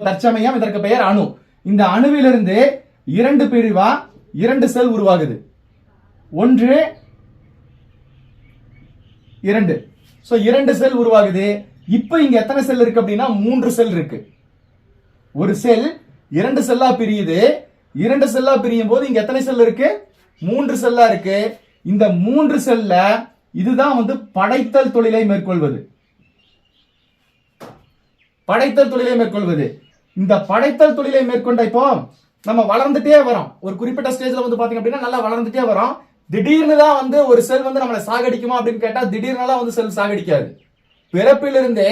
தற்சமயம் இதற்கு பெயர் அணு. இந்த அணுவிலிருந்து இரண்டு பிரிவா இரண்டு செல் உருவாகுது. ஒன்று இரண்டு. சோ இரண்டு செல் உருவாகுது. இப்ப இங்க எத்தனை செல் இருக்கு அப்படின்னா 3 செல் இருக்கு. ஒரு செல் இரண்டு செல்லா பிரியுது. இரண்டு செல்லா பிரியும் போது இங்க எத்தனை செல் இருக்கு? 3 செல்லா இருக்கு. இந்த 3 செல்ல இதுதான் படைத்தல் தொழிலை மேற்கொள்வது. படைத்தல் தொழிலை மேற்கொள்வது. இந்த படைத்தல் தொழிலை மேற்கொண்ட இப்போ நம்ம வளர்ந்துட்டே வரோம். ஒரு குறிப்பிட்ட ஸ்டேஜ்ல பாத்தீங்க அப்படின்னா நல்லா வளர்ந்துட்டே வரோம். திடீர்னு தான் ஒரு செல் நம்மளை சாகடிக்குமா அப்படின்னு கேட்டா திடீர்னு செல் சாகடிக்காது. பிறப்பிலிருந்தே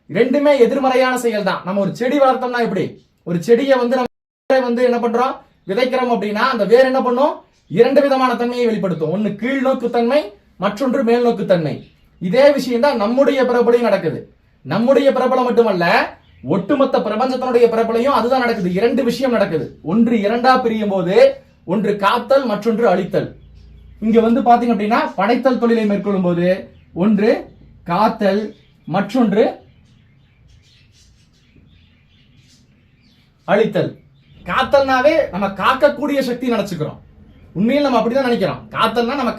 ரெண்டுமே எதிர்மறையான செயல் தான். நம்ம ஒரு செடி வளர்த்தோம்னா எப்படி ஒரு செடியை நம்ம என்ன பண்றோம் விதைக்கிறோம் அப்படின்னா அந்த வேர் என்ன பண்ணும்? இரண்டு விதமான தன்மையை வெளிப்படுத்தும். ஒன்னு கீழ் நோக்கு தன்மை, மற்றொன்று மேல் நோக்கு தன்மை. இதே விஷயம் தான் நம்முடைய பிறப்புலையும் நடக்குது. நம்முடைய பிறப்புல மட்டுமல்ல ஒட்டுமொத்த பிரபஞ்சத்தினுடைய பிறப்புலையும் அதுதான் நடக்குது. இரண்டு விஷயம் நடக்குது. ஒன்று இரண்டா பிரியும் போது ஒன்று காத்தல், மற்றொன்று அழித்தல். இங்க பாத்தீங்க அப்படின்னா படைத்தல் தொழிலை மேற்கொள்ளும் போது ஒன்று காத்தல், மற்றொன்று அழித்தல். காத்தல்னாவே நம்ம காக்கக்கூடிய சக்தி நினைச்சுக்கிறோம். உண்மையில் நம்ம அப்படிதான் நினைக்கிறோம். காத்தல்னா நம்ம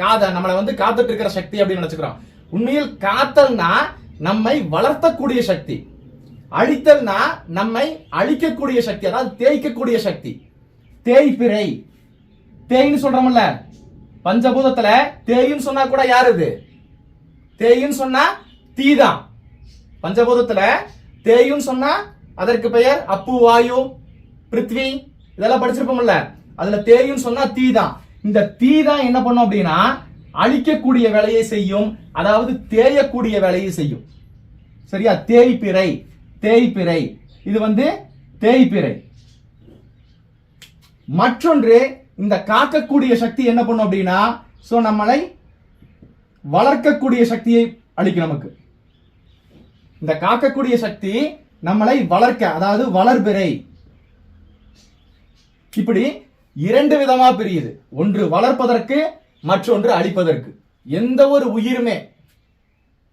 நம்மளை காத்துட்டு இருக்கிற சக்தி அப்படின்னு நினைச்சுக்கிறோம். உண்மையில் காத்தல்னா நம்மை வளர்த்தக்கூடிய சக்தி. அழித்தல்னா நம்மை அழிக்கக்கூடிய சக்தி, அதாவது தேய்க்கக்கூடிய சக்தி. தேய்பிறை, தேய்ன்னு சொல்றோம்ல பஞ்சபூதத்துல தேய்ன்னு சொன்னா கூட யாரு இது? தேய்ன்னு சொன்னா தீதான். பஞ்சபூதத்துல தேய்ன்னு சொன்னா அதற்கு பெயர் அப்பு, வாயு, பிருத்வி, இதெல்லாம் படிச்சிருப்போம்ல. அதுல தேய்ன்னு சொன்னா தீதான். இந்த தீதான் என்ன பண்ணும் அப்படின்னா அழிக்கக்கூடிய வேலையை செய்யும், அதாவது தேயக்கூடிய வேலையை செய்யும். சரியா? தேய்பிறை, தேய்பிறை. இது தேய்பிறை. மற்றொன்று இந்த காக்கக்கூடிய சக்தி என்ன பண்ணும் அப்படின்னா நம்மளை வளர்க்கக்கூடிய சக்தியை அளிக்கும். நமக்கு இந்த காக்கக்கூடிய சக்தி நம்மளை வளர்க்க, அதாவது வளர்பிறை. இப்படி இரண்டு விதமா பிரியுது. ஒன்று வளர்ப்பதற்கு, மற்றொன்று அழிப்பதற்கு. எந்த ஒரு உயிருமே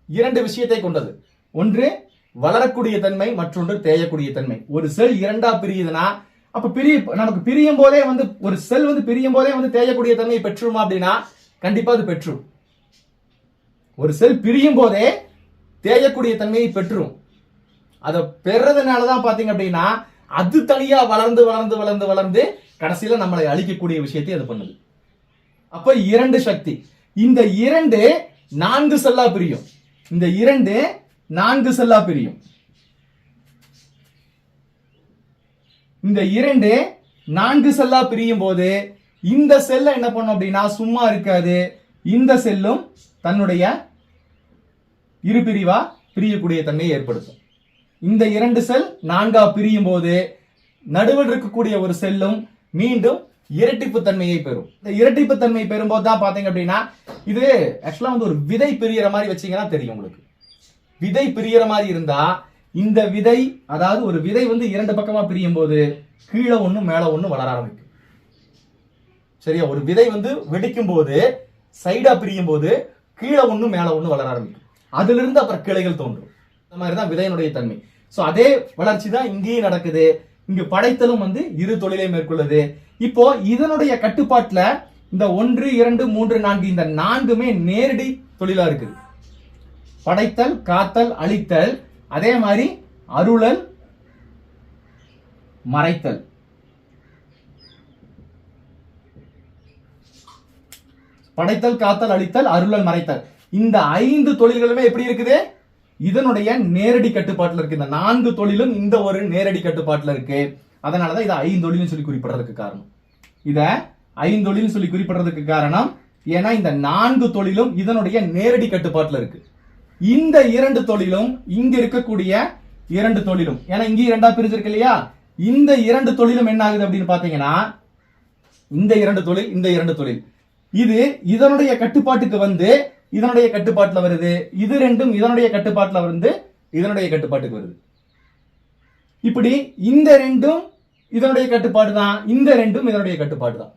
இரண்டு விஷயத்தை கொண்டது. ஒன்று வளரக்கூடிய தன்மை, மற்றொன்று தேயக்கூடிய தன்மை. ஒரு செல் இரண்டா பிரியுதுன்னா அப்ப நமக்கு பிரியும் போதே ஒரு செல் பிரியும் போதே தேயக்கூடிய தன்மையை பெற்றுமா அப்படின்னா கண்டிப்பா அது பெற்றும். ஒரு செல் பிரியும் போதே தேயக்கூடிய தன்மையை பெற்றும். அதை பெறதுனாலதான் பாத்தீங்க அப்படின்னா அது தனியா வளர்ந்து வளர்ந்து வளர்ந்து வளர்ந்து கடைசியில நம்மளை அழிக்கக்கூடிய விஷயத்தை அது பண்ணுது. அப்ப இரண்டு சக்தி. இந்த இரண்டு 4 செல்லா பிரியும். இந்த இரண்டு 4 செல்லா பிரியும். இந்த இரண்டு 4 செல்லா பிரியும் போது இந்த செல்ல என்ன பண்ணும் அப்படின்னா சும்மா இருக்காது. இந்த செல்லும் தன்னுடைய இருபிரிவா பிரியக்கூடிய தன்மையை ஏற்படுத்தும். இந்த இரண்டு செல் 4ஆ பிரியும் போது நடுவில் இருக்கக்கூடிய ஒரு செல்லும் மீண்டும் இரட்டிப்பு தன்மையை பெறும். இந்த இரட்டிப்பு தன்மை பெறும்போது தான் பாத்தீங்க அப்படின்னா இது ஆக்சுவலா ஒரு விதை பிரியற மாதிரி வச்சீங்கன்னா தெரியும் உங்களுக்கு. விதை பிரியற மாதிரி இருந்தா இந்த விதை, அதாவது ஒரு விதை இரண்டு பக்கமா பிரியும் போது கீழே ஒண்ணு மேல ஒண்ணு வளர ஆரம்பிக்கும். சரியா? ஒரு விதை வெடிக்கும் போது சைடா பிரியும் போது கீழே ஒண்ணு மேல ஒண்ணு வளர ஆரம்பிக்கும். அதுல இருந்து அப்புறம் கிளைகள் தோன்றும். இந்த மாதிரிதான் விதையினுடைய தன்மை. சோ அதே வளர்ச்சி தான் இங்கேயும் நடக்குது. இங்கு படைத்தலும் இரு தொழிலை மேற்கொள்ளுது. இப்போ இதனுடைய கட்டுப்பாட்டுல இந்த 1, 2, 3, 4 இந்த 4மே நேரடி தொழிலா இருக்குது. படைத்தல், காத்தல், அழித்தல், அதே மாதிரி அருளல், மறைத்தல். படைத்தல், காத்தல், அழித்தல், அருளல், மறைத்தல். இந்த 5 தொழில்களுமே எப்படி இருக்குது? இதனுடைய நேரடி கட்டுப்பாட்டுல இருக்கு. இந்த 4 தொழிலும் இந்த ஒரு நேரடி கட்டுப்பாட்டுல இருக்கு. அதனாலதான் இதை 5 தொழில்னு சொல்லி குறிப்பிடுறதுக்கு காரணம். இத 5 தொழில்னு சொல்லி குறிப்பிடுறதுக்கு காரணம் ஏன்னா இந்த 4 தொழிலும் இதனுடைய நேரடி கட்டுப்பாட்டுல இருக்கு. இந்த 2 தொழிலும் இங்க இருக்கக்கூடிய 2 தொழிலும், ஏன்னா இங்க 2ஆ பிரிஞ்சிருக்கு இல்லையா? இந்த 2 தொழிலும் என்ன ஆகுது அப்படின்னு பாத்தீங்கன்னா இந்த 2 தொழில், இந்த 2 தொழில் இது இதனுடைய கட்டுப்பாட்டுக்கு இதனுடைய கட்டுப்பாட்டுல வருது. இது ரெண்டும் இதனுடைய கட்டுப்பாட்டுல இதனுடைய கட்டுப்பாட்டுக்கு வருது. இப்படி இந்த ரெண்டும் இதனுடைய கட்டுப்பாடு தான், இந்த ரெண்டும் இதனுடைய கட்டுப்பாடு தான்.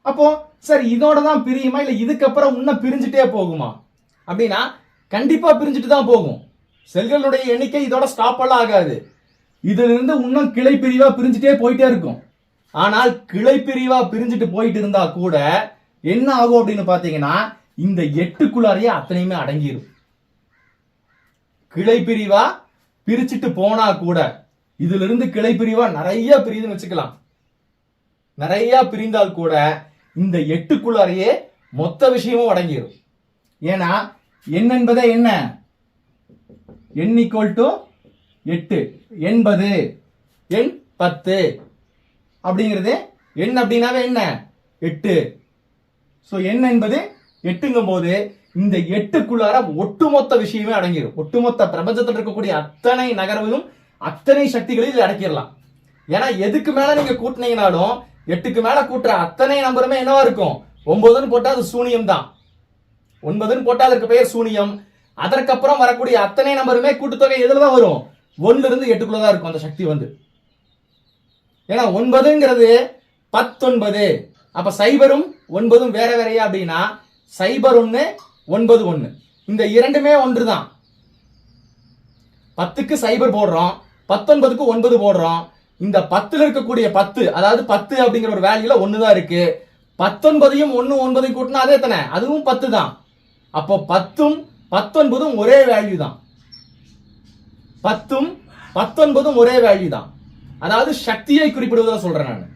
அப்போ சரி இதோட தான் பிரியுமா இல்ல இதுக்கப்புறம் இன்னும் பிரிஞ்சுட்டே போகுமா அப்படின்னா கண்டிப்பா பிரிஞ்சுட்டு தான் போகும். செல்களுடைய எண்ணிக்கை இதோட ஸ்டாப் எல்லாம் ஆகாது. இதுல இருந்து இன்னும் கிளை பிரிவா பிரிஞ்சுட்டே போயிட்டே இருக்கும். ஆனால் கிளை பிரிவா பிரிஞ்சுட்டு போயிட்டு இருந்தா கூட என்ன ஆகும் அப்படின்னு பாத்தீங்கன்னா இந்த 8க்குள்ளாரையே அத்தனையுமே அடங்கிடும். கிளை பிரிவா பிரிச்சுட்டு போனா கூட இதுல இருந்து கிளை பிரிவா நிறைய பிரிவுன்னு வச்சுக்கலாம். நிறைய பிரிந்தால் கூட இந்த 8க்குள்ளாரையே மொத்த விஷயமும் அடங்கிடும். ஏன்னா எண் என்பதே என்ன, n = 8 என்பது எண் 10 அப்படிங்கிறது எண் அப்படின்னாவே என்ன 8. சோ எண் என்பது 8ங்கும் போது இந்த 8க்குள்ளார ஒட்டுமொத்த விஷயமே அடங்கிடும். ஒட்டுமொத்த பிரபஞ்சத்தில் இருக்கக்கூடிய அத்தனை நகர்வுகளும் அத்தனை சக்திகளையும் இதில் அடக்கிடலாம். ஏன்னா எதுக்கு மேல நீங்க கூட்டினீங்கனாலும் 8க்கு மேல கூட்டுற அத்தனை நம்பருமே என்னவா இருக்கும், 9ன்னு போட்டா அது சூனியம் தான். 9ன்னு போட்டா அதற்கு பெயர் சூனியம். அதற்கப்புறம் வரக்கூடிய அத்தனை நம்பருமே கூட்டுத்தொகை எதுலதான் வரும், 1ல இருந்து 8க்குள்ளதான் இருக்கும் அந்த சக்தி வந்து. ஏன்னா 9ங்கிறது 19. அப்ப 0ம் 9ம் வேற வேறையா அப்படின்னா 01 91 இந்த இரண்டுமே ஒன்றுதான். 10க்கு 0 போடுறோம், 19க்கு 9 போடுறோம். இந்த 10ல இருக்கக்கூடிய 10 அதாவது 10 அப்படிங்கிற ஒரு வேல்யூல 1 தான் இருக்கு. 19ஐயும் 1 9ஐயும் கூட்டினா அது எத்தனை, அதுவும் 10 தான். அப்போ 10ம் 19ம் ஒரே வேல்யூ தான். 10ம் 19ம் ஒரே வேல்யூ தான். அதாவது சக்தியை குறிப்பிடுவதை சொல்றேன் நான்.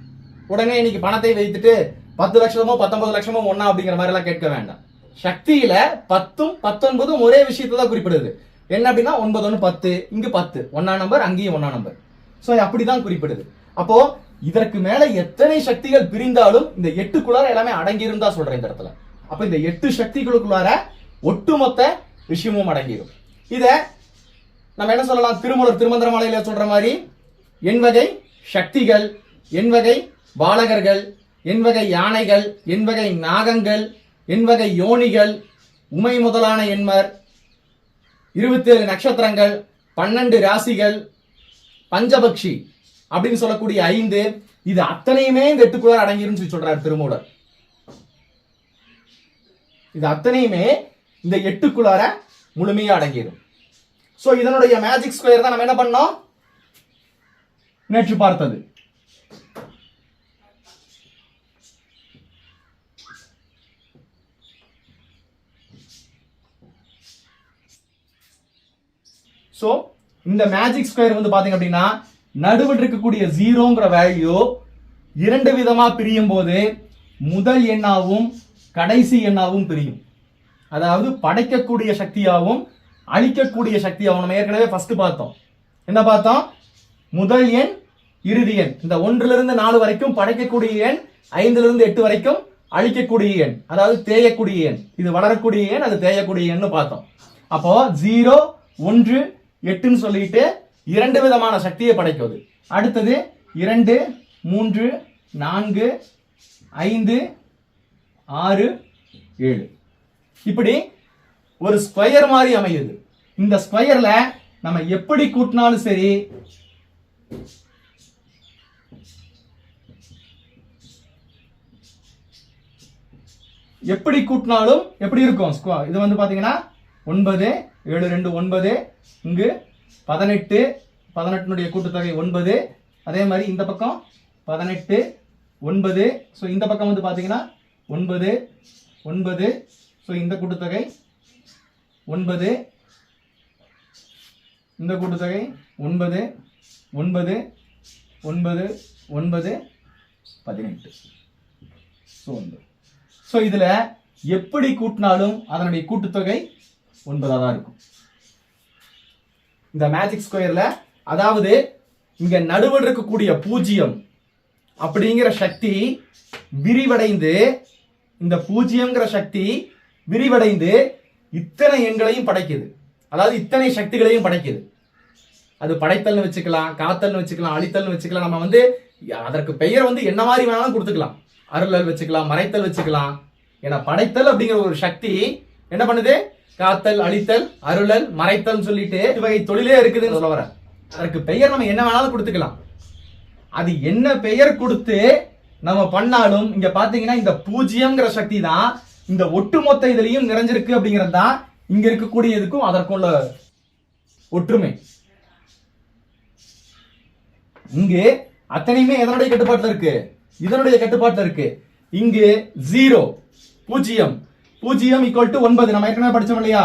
உடனே இன்னைக்கு பணத்தை வைத்துட்டு 10 லட்சமோ 19 லட்சமோ ஒன்னா அப்படிங்கிற மாதிரி எல்லாம் கேட்க வேண்டாம். சக்தியில 10ம் 19ம் ஒரே விஷயத்தை தான் குறிப்பிடுது. என்ன அப்படின்னா 9 1 10, இங்கு 10 ஒன்னா நம்பர், அங்கேயும் ஒன்னா நம்பர். சோ அப்படிதான் குறிப்பிடுது. அப்போ இதற்கு மேல எத்தனை சக்திகள் பிரிந்தாலும் இந்த 8க்குள்ளார எல்லாமே அடங்கி இருந்தா சொல்றேன் இந்த இடத்துல. அப்ப இந்த 8 சக்திகளுக்குள்ளார ஒட்டுமொத்த விஷயமும் அடங்கிடும். இத நம்ம என்ன சொல்லலாம், திருமூலர் திருமந்திரமாலையில சொல்ற மாதிரி எண்வகை சக்திகள், எண்வகை பாலகர்கள், எண்வகை யானைகள், எண்வகை நாகங்கள், எண்வகை யோனிகள், உமை முதலான எண்மர், 27 நட்சத்திரங்கள், 12 ராசிகள், பஞ்சபக்ஷி அப்படின்னு சொல்லக்கூடிய 5, இது அத்தனையுமே இந்த 8க்குள்ளார அடங்கிரும் சொல்றாரு திருமூலர். இது அத்தனையுமே இந்த 8க்குள்ளார முழுமையா அடங்கிடும். சோ இதனுடைய மேஜிக் ஸ்கொயர் தான் நம்ம என்ன பண்ணோம், நேற்று பார்த்தது. சோ இந்த மேஜிக் ஸ்கொயர் வந்து பாத்தீங்க அப்படின்னா நடுவில் இருக்கக்கூடிய 0ங்கிற வேல்யூ 2 விதமா பிரியும் போது முதல் எண்ணாவும் கடைசி எண்ணாவும் பிரியும். அதாவது படைக்கக்கூடிய சக்தியாகவும் அழிக்கக்கூடிய சக்தியாகவும். நம்ம ஏற்கனவே ஃபர்ஸ்ட் பார்த்தோம். என்ன பார்த்தோம், முதல் எண் இறுதி எண். இந்த 1ல இருந்து 4 வரைக்கும் படைக்கக்கூடிய எண், 5ல இருந்து 8 வரைக்கும் அழிக்கக்கூடிய எண், அதாவது தேயக்கூடிய எண். இது வளரக்கூடிய எண், அது தேயக்கூடிய எண்ணு பார்த்தோம். அப்போ 0 1 8ன்னு சொல்லிட்டு 2 விதமான சக்தியை படைக்குது. அடுத்தது 2 3 4 5 6 7 இப்படி ஒரு ஸ்கொயர் மாதிரி அமையுது. இந்த ஸ்கொயர்ல நம்ம எப்படி கூட்டினாலும் சரி எப்படி கூட்டினாலும் எப்படி இருக்கும், இது வந்து பாத்தீங்கன்னா 9 7 2 9, இங்கு 18 18னுடைய கூட்டுத்தொகை 9, அதே மாதிரி இந்த பக்கம் 18 9. சோ இந்த பக்கம் வந்து பாத்தீங்கன்னா 9 9. சோ இந்த கூட்டுத்தொகை 9, இந்த கூட்டுத்தொகை 9 9 9 9 18. சோ இதுல எப்படி கூட்டினாலும் அதனுடைய கூட்டுத்தொகை 9 தான் இருக்கும் இந்த மேஜிக் ஸ்கொயர்ல. அதாவது இங்க நடுவில் இருக்கக்கூடிய 0 அப்படிங்கிற சக்தி விரிவடைந்து, இந்த 0ங்கிற சக்தி விரிவடைந்து இத்தனை எண்களையும் படைக்குது. அதாவது இத்தனை சக்திகளையும் படைக்குது. அது படைத்தல்னு வச்சுக்கலாம், காத்தல்னு வச்சுக்கலாம், அழித்தல்னு வச்சுக்கலாம். நம்ம வந்து அதற்கு பெயர் வந்து என்ன மாதிரி வேணாலும் கொடுத்துக்கலாம். அருளல் வச்சுக்கலாம், மறைத்தல் வச்சுக்கலாம். ஏன்னா படைத்தல் அப்படிங்கிற ஒரு சக்தி என்ன பண்ணுது, காத்தல் அழித்தல் அருளல் மறைத்தல் சொல்லிட்டு வகை தொழிலே இருக்குதுன்னு சொல்ல வர. அதற்கு பெயர் நம்ம என்ன வேணாலும் கொடுத்துக்கலாம். அது என்ன பெயர் கொடுத்து நம்ம பண்ணாலும் இங்க பாத்தீங்கன்னா இந்த 0ங்கிற சக்தி தான் இந்த ஒட்டுமொத்த இதுலயும் நிறைஞ்சிருக்கு அப்படிங்கிறது தான் இங்க இருக்கக்கூடியதுக்கும் அதற்குள்ள ஒற்றுமை. இங்கு அத்தனையுமே எதனுடைய கட்டுப்பாட்டுல இருக்கு? இதனுடைய கட்டுப்பாட்டுல இருக்கு. இங்கு 0 பூஜ்ஜியம் பூஜ்ஜியம் ஈக்குவல் டு 9. நம்ம ஏற்கனவே படிச்சோம் இல்லையா?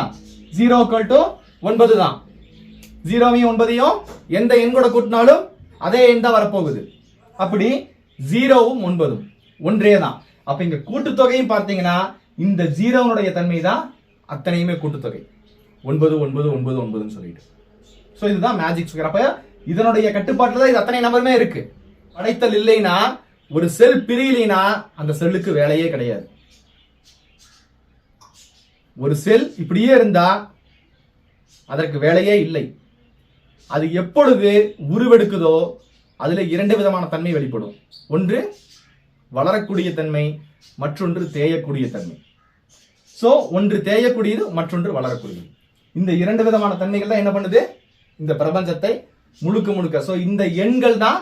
0 ஈக்குவல் டு 9 தான். 0வையும் 9ஐயும் எந்த எண் கூட கூட்டினாலும் அதே எண் தான் வரப்போகுது. அப்படி 0வும் 9ம் ஒன்றே தான். அப்ப இங்க கூட்டுத்தொகையும் பார்த்தீங்கன்னா இந்த 0னுடைய தன்மை தான் அத்தனையுமே கூட்டுத்தொகை. 9 9 9 9ன்னு சொல்லிட்டு. சோ இதுதான் மேஜிக் ஸ்கொயர். அப்ப இதனுடைய கட்டுப்பாட்டுல தான் இது அத்தனை நம்பருமே இருக்கு. படைத்தல் இல்லைனா, ஒரு செல் பிரியலைனா அந்த செல்லுக்கு வேலையே கிடையாது. ஒரு செல் இப்படியே இருந்தா அதற்கு வேலையே இல்லை. அது எப்பொழுது உருவெடுக்குதோ அதுல 2 விதமான தன்மை வெளிப்படும். ஒன்று வளரக்கூடிய தன்மை, மற்றொன்று தேயக்கூடிய தன்மை. சோ ஒன்று தேயக்கூடியது, மற்றொன்று வளரக்கூடியது. இந்த 2 விதமான தன்மைகள் தான் என்ன பண்ணுது? இந்த பிரபஞ்சத்தை முழுக்க முழுக்க. சோ இந்த எண்கள் தான்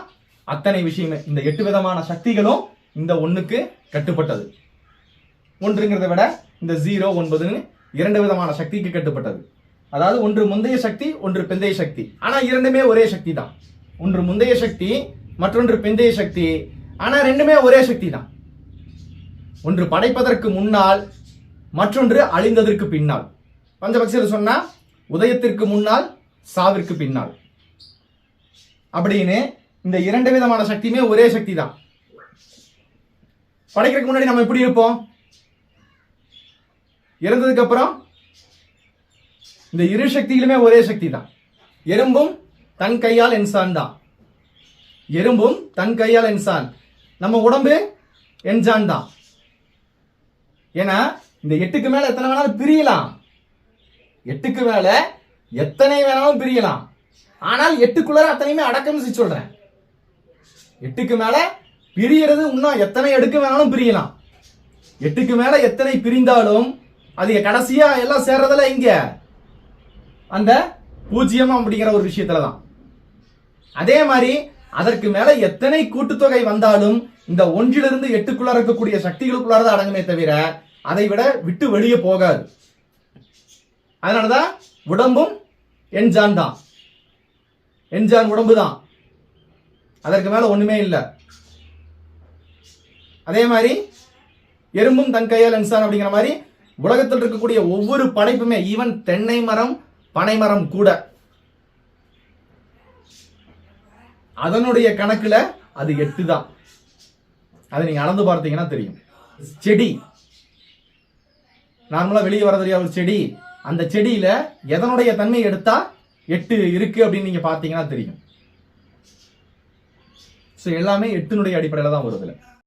அத்தனை விஷயமே. இந்த 8 விதமான சக்திகளும் இந்த ஒண்ணுக்கு கட்டுப்பட்டது. ஒன்றுங்கிறத விட இந்த 0 9ன்னு 2 விதமான சக்திக்கு கட்டுப்பட்டது. அதாவது ஒன்று முந்தைய சக்தி, ஒன்று பிந்தைய சக்தி. ஆனா இரண்டுமே ஒரே சக்தி தான். ஒன்று முந்தைய சக்தி, மற்றொன்று பிந்தைய சக்தி. ஆனா ரெண்டுமே ஒரே சக்தி தான். ஒன்று படைப்பதற்கு முன்னால், மற்றொன்று அழிந்ததற்கு பின்னால். பஞ்சபக்ஷியில் சொன்னா உதயத்திற்கு முன்னால், சாவிற்கு பின்னால் அப்படின்னு இந்த 2 விதமான சக்தியுமே ஒரே சக்தி தான். படைக்கிறதுக்கு முன்னாடி நம்ம எப்படி இருப்போம்? இறந்ததுக்கு அப்புறம் இந்த இரு சக்திகளுமே ஒரே சக்தி தான். எறும்பும் தன் கையால் என்சான் தான். எறும்பும் தன் கையால் என்சான். நம்ம உடம்பு என்ஜான் தான். ஏன்னா இந்த 8க்கு மேல எத்தனை வேணாலும் பிரியலாம். 8க்கு மேல எத்தனை வேணாலும் பிரியலாம். ஆனால் 8க்குள்ள அத்தனையுமே அடக்கம் சொல்றேன். 8க்கு மேல பிரியறது இன்னும் எத்தனை எடுக்க வேணாலும் பிரியலாம். 8க்கு மேல எத்தனை பிரிந்தாலும் அது கடைசியா எல்லாம் சேர்றதுல இங்க அந்த 0 அப்படிங்கிற ஒரு விஷயத்துலதான். அதே மாதிரி அதற்கு மேல எத்தனை கூட்டுத்தொகை வந்தாலும் இந்த 1லிருந்து 8க்குள்ள இருக்கக்கூடிய சக்திகளுக்குள்ளாரதான் அடங்குமே தவிர அதை விட விட்டு வெளியே போகாது. அதனாலதான் உடம்பும் என்ஜான் தான். என்ஜான் உடம்பு தான். அதற்கு மேல ஒண்ணுமே இல்லை. அதே மாதிரி எறும்பும் தன் கையால் என்சான் அப்படிங்கிற மாதிரி உலகத்தில் இருக்கக்கூடிய ஒவ்வொரு படைப்புமே, ஈவன் தென்னை மரம், பனை மரம் கூட அதனுடைய கணக்குல அது 8 தான். அதை நீங்க அளந்து பார்த்தீங்கன்னா தெரியும். செடி நார்மலா வெளியே வர தெரியாத ஒரு செடி, அந்த செடியில எதனுடைய தன்மை எடுத்தா 8 இருக்கு அப்படின்னு நீங்க பார்த்தீங்கன்னா தெரியும். எல்லாமே 8னுடைய அடிப்படையில தான் வருதுல.